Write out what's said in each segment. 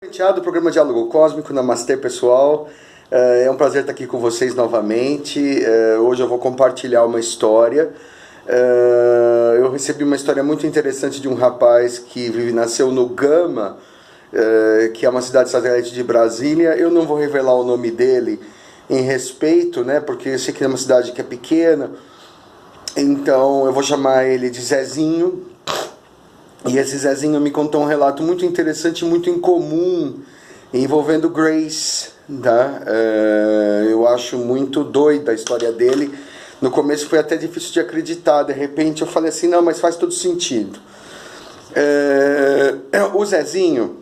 Do programa Diálogo Cósmico, Namastê, pessoal. É um prazer estar aqui com vocês novamente. Hoje eu vou compartilhar uma história. Eu recebi uma história muito interessante de um rapaz que nasceu no Gama, que é uma cidade satélite de Brasília. Eu não vou revelar o nome dele em respeito, né, porque eu sei que é uma cidade que é pequena. Então eu vou chamar ele de Zezinho. E esse Zezinho me contou um relato muito interessante, muito incomum, envolvendo Grace, tá? Eu acho muito doida a história dele. No começo foi até difícil de acreditar, de repente eu falei assim, não, mas faz todo sentido. O Zezinho,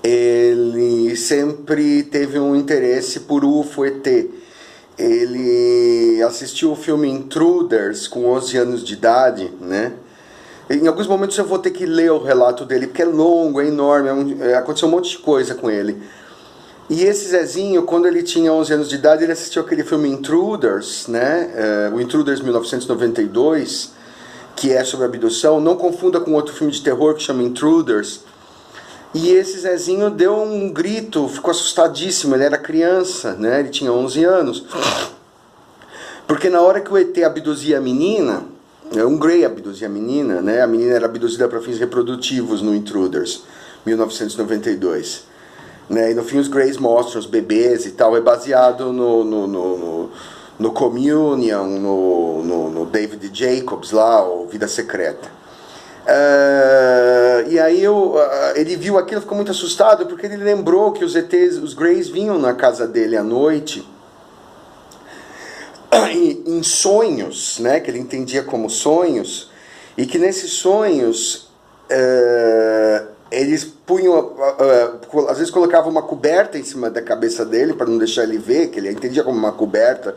ele sempre teve um interesse por UFO, ET. Ele assistiu o filme Intruders com 11 anos de idade, né? Em alguns momentos eu vou ter que ler o relato dele, porque é longo, é enorme, aconteceu um monte de coisa com ele. E esse Zezinho, quando ele tinha 11 anos de idade, ele assistiu aquele filme Intruders, né? O Intruders 1992, que é sobre abdução. Não confunda com outro filme de terror que chama Intruders. E esse Zezinho deu um grito, ficou assustadíssimo, ele era criança, né? Ele tinha 11 anos. Porque na hora que o ET abduzia a menina... Um Grey abduzia a menina, né? A menina era abduzida para fins reprodutivos no Intruders, 1992. Né? E no fim os Greys mostram os bebês e tal, é baseado no Communion, no David Jacobs lá, o Vida Secreta. E aí ele viu aquilo, ficou muito assustado, porque ele lembrou que os ETs, os Greys vinham na casa dele à noite, em sonhos, né, que ele entendia como sonhos, e que nesses sonhos eles punham, às vezes colocavam uma coberta em cima da cabeça dele para não deixar ele ver, que ele entendia como uma coberta,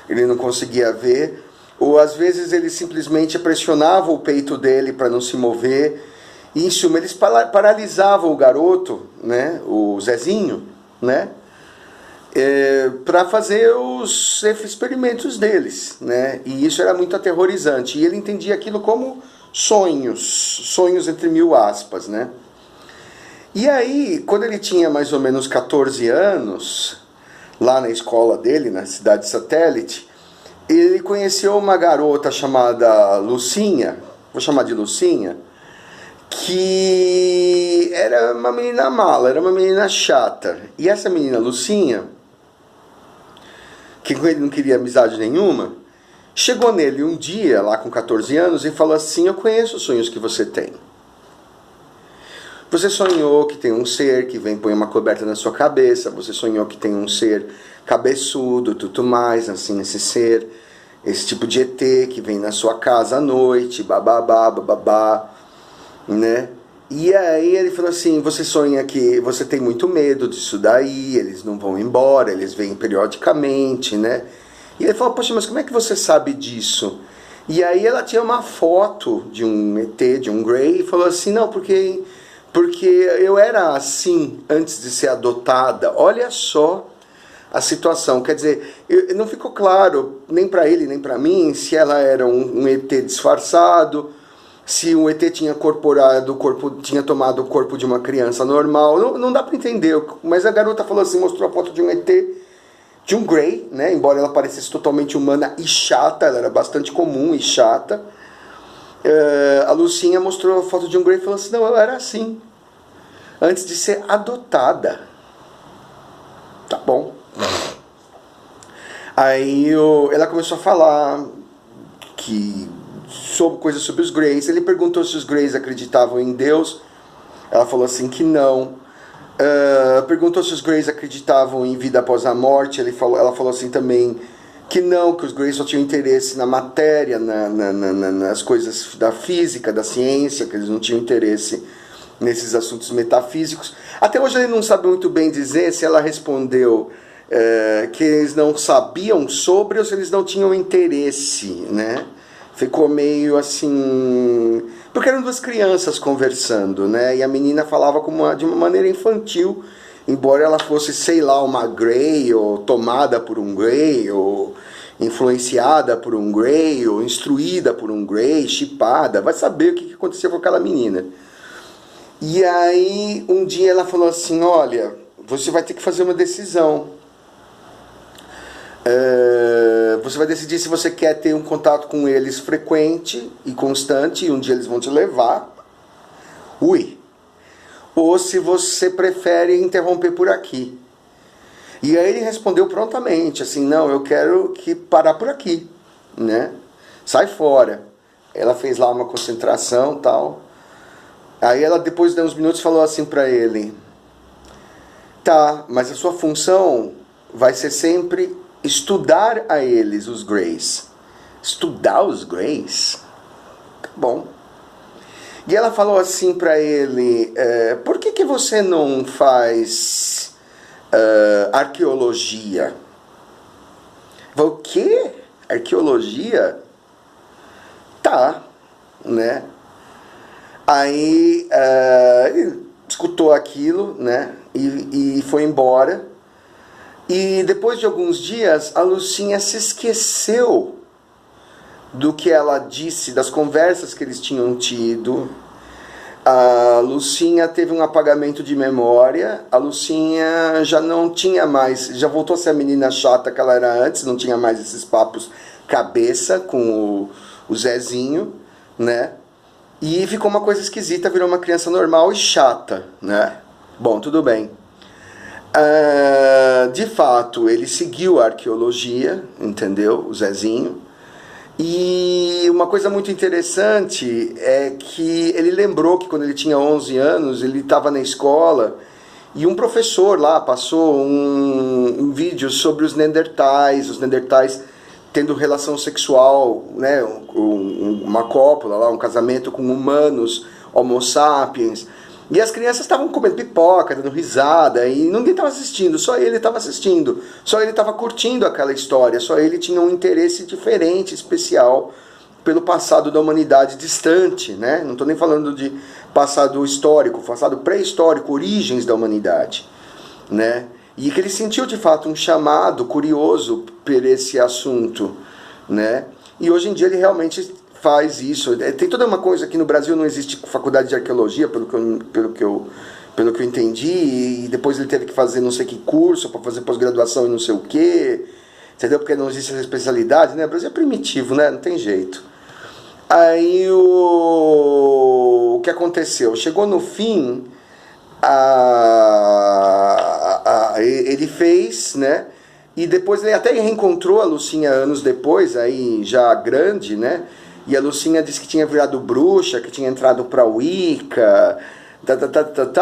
ele não conseguia ver, ou às vezes eles simplesmente pressionavam o peito dele para não se mover, e em suma eles paralisavam o garoto, né, o Zezinho, né, para fazer os experimentos deles, né? E isso era muito aterrorizante. E ele entendia aquilo como sonhos entre mil aspas, né? E aí, quando ele tinha mais ou menos 14 anos, lá na escola dele, na cidade satélite, ele conheceu uma garota chamada Lucinha, vou chamar de Lucinha, que era uma menina mala, era uma menina chata. E essa menina Lucinha, que com ele não queria amizade nenhuma, chegou nele um dia, lá com 14 anos, e falou assim, eu conheço os sonhos que você tem. Você sonhou que tem um ser que vem põe uma coberta na sua cabeça, você sonhou que tem um ser cabeçudo, tudo mais, assim, esse ser, esse tipo de ET que vem na sua casa à noite, bababá, bababá, né? E aí ele falou assim, você sonha que você tem muito medo disso daí, eles não vão embora, eles vêm periodicamente, né? E ele falou, poxa, mas como é que você sabe disso? E aí ela tinha uma foto de um ET, de um Grey, e falou assim, não, porque eu era assim antes de ser adotada. Olha só a situação, quer dizer, não ficou claro, nem para ele, nem para mim, se ela era um ET disfarçado, se o ET tinha tinha tomado o corpo de uma criança normal, não dá para entender, mas a garota falou assim, mostrou a foto de um ET, de um Grey, né, embora ela parecesse totalmente humana e chata, ela era bastante comum e chata, a Lucinha mostrou a foto de um Grey e falou assim, não, eu era assim, antes de ser adotada. Tá bom. Aí ela começou a falar sobre coisas sobre os Greys. Ele perguntou se os Greys acreditavam em Deus. Ela falou assim que não. Perguntou se os Greys acreditavam em vida após a morte. Ela falou assim também que não, que os Greys só tinham interesse na matéria, nas coisas da física, da ciência, que eles não tinham interesse nesses assuntos metafísicos. Até hoje ele não sabe muito bem dizer se ela respondeu que eles não sabiam sobre ou se eles não tinham interesse, né? Ficou meio assim... Porque eram duas crianças conversando, né? E a menina falava de uma maneira infantil, embora ela fosse, sei lá, uma Grey, ou tomada por um Grey, ou influenciada por um Grey, ou instruída por um Grey, chipada. Vai saber o que aconteceu com aquela menina. E aí, um dia ela falou assim, olha, você vai ter que fazer uma decisão. Você vai decidir se você quer ter um contato com eles frequente e constante, e um dia eles vão te levar. Ou se você prefere interromper por aqui. E aí ele respondeu prontamente, assim, não, eu quero que parar por aqui, né? Sai fora. Ela fez lá uma concentração e tal. Aí ela, depois de uns minutos, falou assim pra ele, tá, mas a sua função vai ser sempre estudar a eles, os Greys. Estudar os Greys? Tá bom. E ela falou assim pra ele, por que você não faz arqueologia? O quê? Arqueologia? Tá, né? Aí ele escutou aquilo, né? E foi embora. E depois de alguns dias, a Lucinha se esqueceu do que ela disse, das conversas que eles tinham tido. A Lucinha teve um apagamento de memória. A Lucinha já não tinha mais, já voltou a ser a menina chata que ela era antes, não tinha mais esses papos cabeça com o Zezinho, né? E ficou uma coisa esquisita, virou uma criança normal e chata, né? Bom, tudo bem. De fato, ele seguiu a arqueologia, entendeu? O Zezinho. E uma coisa muito interessante é que ele lembrou que quando ele tinha 11 anos, ele estava na escola e um professor lá passou um vídeo sobre os Neandertais tendo relação sexual, né, uma cópula lá, um casamento com humanos, Homo sapiens. E as crianças estavam comendo pipoca, dando risada, e ninguém estava assistindo, só ele estava assistindo, só ele estava curtindo aquela história, só ele tinha um interesse diferente, especial, pelo passado da humanidade distante, né? Não estou nem falando de passado histórico, passado pré-histórico, origens da humanidade, né? E que ele sentiu de fato um chamado curioso por esse assunto, né? E hoje em dia ele realmente faz isso. Tem toda uma coisa que no Brasil não existe faculdade de arqueologia, pelo que eu entendi, e depois ele teve que fazer não sei que curso para fazer pós-graduação e não sei o quê, entendeu? Porque não existe essa especialidade, né? O Brasil é primitivo, né? Não tem jeito. Aí o que aconteceu? Chegou no fim, ele fez, né? E depois ele até reencontrou a Lucinha anos depois, aí já grande, né? E a Lucinha disse que tinha virado bruxa, que tinha entrado pra Wicca,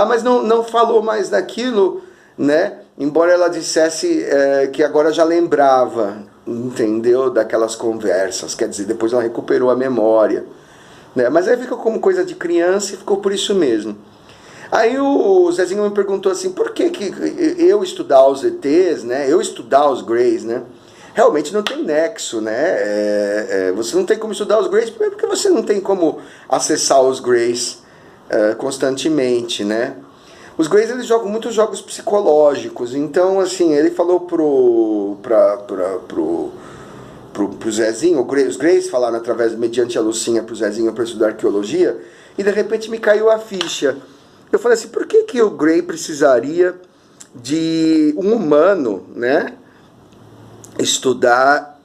mas não falou mais daquilo, né? Embora ela dissesse que agora já lembrava, entendeu? Daquelas conversas, quer dizer, depois ela recuperou a memória, né? Mas aí ficou como coisa de criança e ficou por isso mesmo. Aí o Zezinho me perguntou assim, por que eu estudar os ETs, né? Eu estudar os Greys, né? Realmente não tem nexo, né? Você não tem como estudar os Greys, primeiro porque você não tem como acessar os Greys constantemente, né? Os Greys, eles jogam muitos jogos psicológicos, então, assim, ele falou pro Zezinho, os Greys falaram mediante a Lucinha pro Zezinho para estudar arqueologia, e de repente me caiu a ficha. Eu falei assim, por que o Grey precisaria de um humano, né? Estudar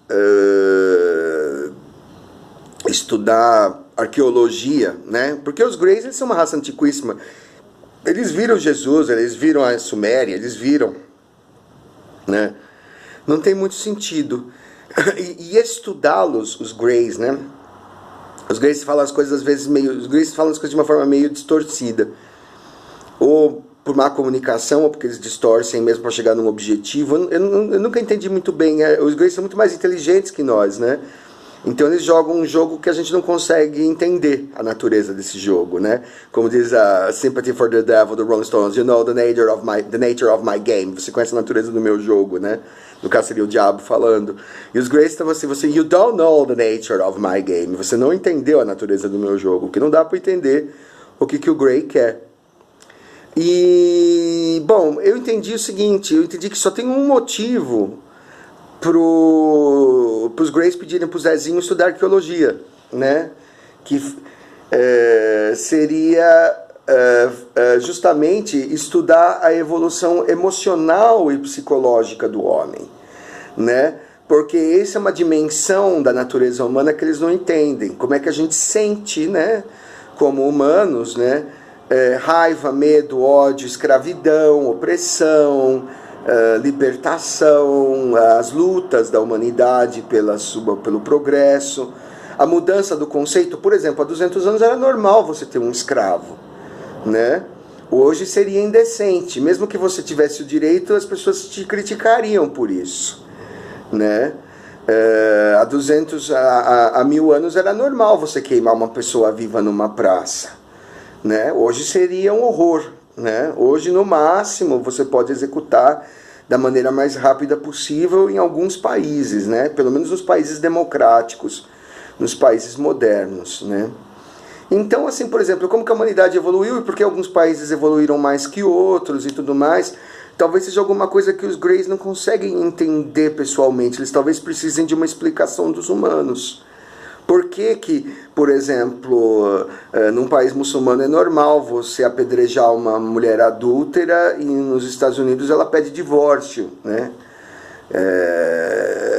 arqueologia, né? Porque os Greys, eles são uma raça antiquíssima. Eles viram Jesus, eles viram a Suméria, eles viram, né? Não tem muito sentido. E estudá-los, os Greys, né? Os Greys falam as coisas às vezes os Greys falam as coisas de uma forma meio distorcida. Ou por má comunicação, ou porque eles distorcem mesmo para chegar num objetivo. Eu nunca entendi muito bem. Os Greys são muito mais inteligentes que nós, né? Então eles jogam um jogo que a gente não consegue entender a natureza desse jogo, né? Como diz a Sympathy for the Devil do Rolling Stones, you know the nature of my game. Você conhece a natureza do meu jogo, né? No caso seria o diabo falando. E os Greys estão assim, you don't know the nature of my game. Você não entendeu a natureza do meu jogo, que não dá para entender o que o Grey quer. E, bom, eu entendi o seguinte, eu entendi que só tem um motivo pros Greys pedirem pro Zezinho estudar arqueologia, né? Que seria justamente estudar a evolução emocional e psicológica do homem, né? Porque essa é uma dimensão da natureza humana que eles não entendem. Como é que a gente sente, né, como humanos, né? Raiva, medo, ódio, escravidão, opressão, libertação, as lutas da humanidade pelo progresso, a mudança do conceito. Por exemplo, há 200 anos era normal você ter um escravo, né? Hoje seria indecente. Mesmo que você tivesse o direito, as pessoas te criticariam por isso, né? Há 1000 anos era normal você queimar uma pessoa viva numa praça, né? Hoje seria um horror, né? Hoje, no máximo, você pode executar da maneira mais rápida possível em alguns países, né? Pelo menos nos países democráticos, nos países modernos, né? Então, assim, por exemplo, como que a humanidade evoluiu e por que alguns países evoluíram mais que outros e tudo mais, talvez seja alguma coisa que os Greys não conseguem entender pessoalmente. Eles talvez precisem de uma explicação dos humanos. Por que que, por exemplo, num país muçulmano é normal você apedrejar uma mulher adúltera e nos Estados Unidos ela pede divórcio, né?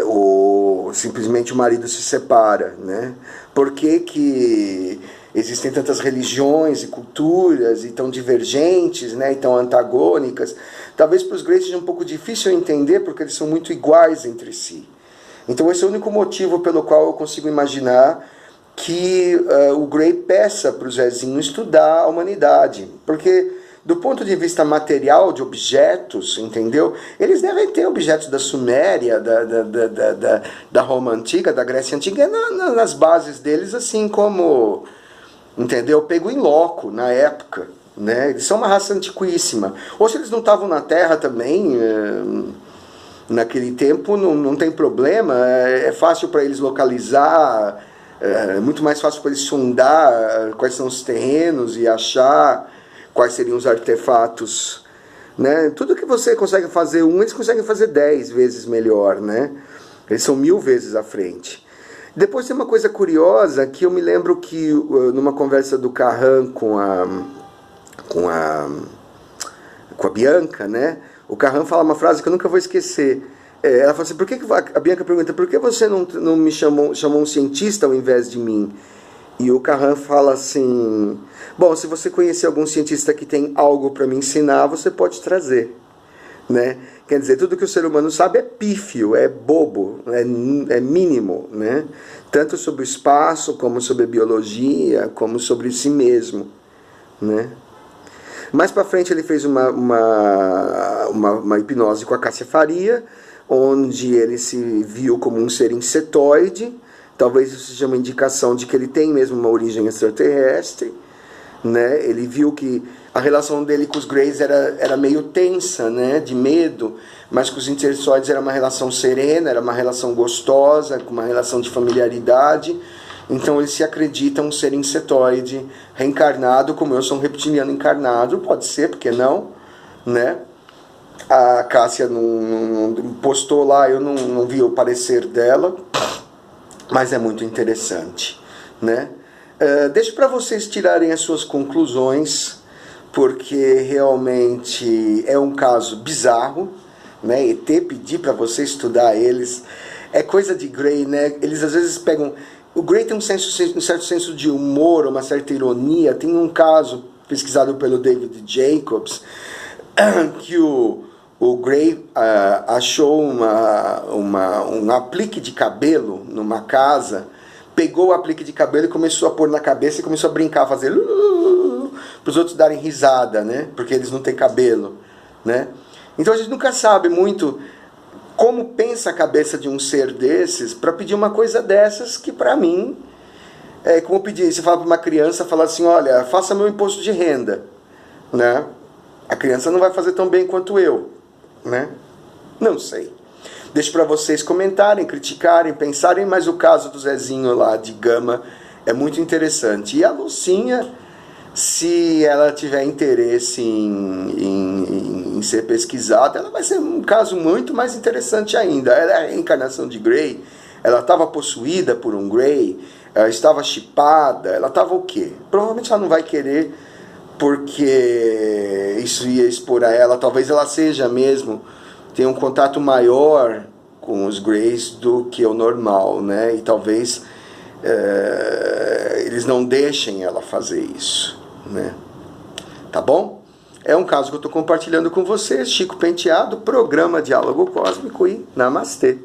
Ou simplesmente o marido se separa, né? Por que que existem tantas religiões e culturas e tão divergentes, né, e tão antagônicas? Talvez para os Greys seja um pouco difícil entender, porque eles são muito iguais entre si. Então esse é o único motivo pelo qual eu consigo imaginar que o Grey peça para o Zezinho estudar a humanidade. Porque do ponto de vista material, de objetos, entendeu? Eles devem ter objetos da Suméria, da Roma Antiga, da Grécia Antiga, nas bases deles, assim como, entendeu? Pego em loco, na época, né? Eles são uma raça antiquíssima. Ou se eles não estavam na Terra também, naquele tempo, não tem problema, é fácil para eles localizar, é muito mais fácil para eles sondar quais são os terrenos e achar quais seriam os artefatos, né? Tudo que você consegue fazer eles conseguem fazer 10 vezes melhor, né? Eles são 1000 vezes à frente. Depois tem uma coisa curiosa, que eu me lembro que numa conversa do Carran com a Bianca, né? O Carran fala uma frase que eu nunca vou esquecer. Ela fala assim, a Bianca pergunta, por que você não me chamou um cientista ao invés de mim? E o Carran fala assim, bom, se você conhecer algum cientista que tem algo para me ensinar, você pode trazer, né? Quer dizer, tudo que o ser humano sabe é pífio, é bobo, é mínimo, né? Tanto sobre o espaço, como sobre a biologia, como sobre si mesmo, né? Mais para frente ele fez uma hipnose com a Cássia Faria, onde ele se viu como um ser insetoide. Talvez isso seja uma indicação de que ele tem mesmo uma origem extraterrestre, né? Ele viu que a relação dele com os Greys era meio tensa, né? De medo, mas com os insetoides era uma relação serena, era uma relação gostosa, com uma relação de familiaridade. Então ele se acredita um ser insetoide reencarnado, como eu sou um reptiliano encarnado, pode ser, porque não, né? A Cássia não postou lá, eu não vi o parecer dela, mas é muito interessante, né? Deixo para vocês tirarem as suas conclusões, porque realmente é um caso bizarro, né? ET pedir para você estudar eles é coisa de Grey, né? Eles às vezes pegam... O Grey tem um certo senso de humor, uma certa ironia. Tem um caso pesquisado pelo David Jacobs, que o Grey achou um aplique de cabelo numa casa, pegou o aplique de cabelo e começou a pôr na cabeça e começou a brincar, fazer para os outros darem risada, né? Porque eles não têm cabelo, né? Então a gente nunca sabe muito como pensa a cabeça de um ser desses para pedir uma coisa dessas, que para mim é como pedir, você fala para uma criança, fala assim, olha, faça meu imposto de renda, né? A criança não vai fazer tão bem quanto eu, né? Não sei. Deixo para vocês comentarem, criticarem, pensarem, mas o caso do Zezinho lá de Gama é muito interessante. E a Lucinha, se ela tiver interesse em ser pesquisada, ela vai ser um caso muito mais interessante ainda. Ela é a reencarnação de Grey, ela estava possuída por um Grey, ela estava chipada, ela estava o quê? Provavelmente ela não vai querer porque isso ia expor a ela, talvez ela seja mesmo, tenha um contato maior com os Greys do que o normal, né? E talvez eles não deixem ela fazer isso, né? Tá bom? É um caso que eu estou compartilhando com vocês. Chico Penteado, programa Diálogo Cósmico e Namastê.